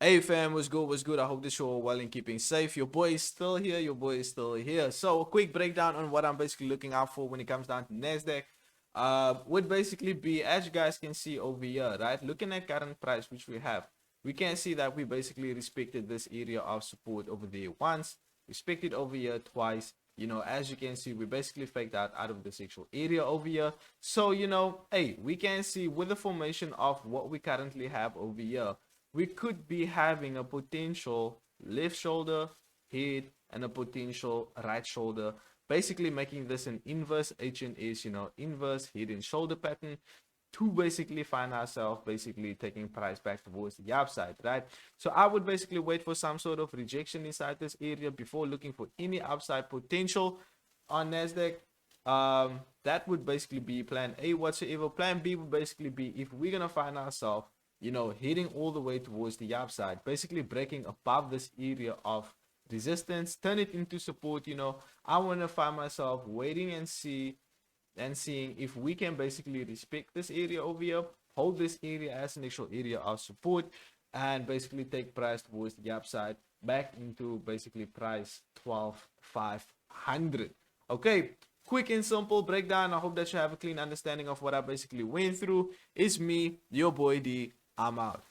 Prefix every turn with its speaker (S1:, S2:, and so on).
S1: Hey fam, what's good? What's good? I hope this you're all well and keeping safe. Your boy is still here. Your boy is still here. So a quick breakdown on what I'm basically looking out for when it comes down to Nasdaq. Would basically be, as you guys can see over here, right? Looking at current price which we have, we can see that we basically respected this area of support over there once, respected over here twice. As you can see, we basically faked out of this actual area over here. So hey, we can see with the formation of what we currently have over here, we could be having a potential left shoulder hit and a potential right shoulder, basically making this an inverse HNS, inverse head and shoulder pattern, to basically find ourselves basically taking price back towards the upside, right? So I would basically wait for some sort of rejection inside this area before looking for any upside potential on Nasdaq. That would basically be plan A whatsoever. Plan B would basically be if we're gonna find ourselves heading all the way towards the upside, basically breaking above this area of resistance, turn it into support. I want to find myself waiting and seeing if we can basically respect this area over here, hold this area as an actual area of support, and basically take price towards the upside back into basically price 12,500. Okay, quick and simple breakdown. I hope that you have a clean understanding of what I basically went through. It's me, your boy D. I'm out.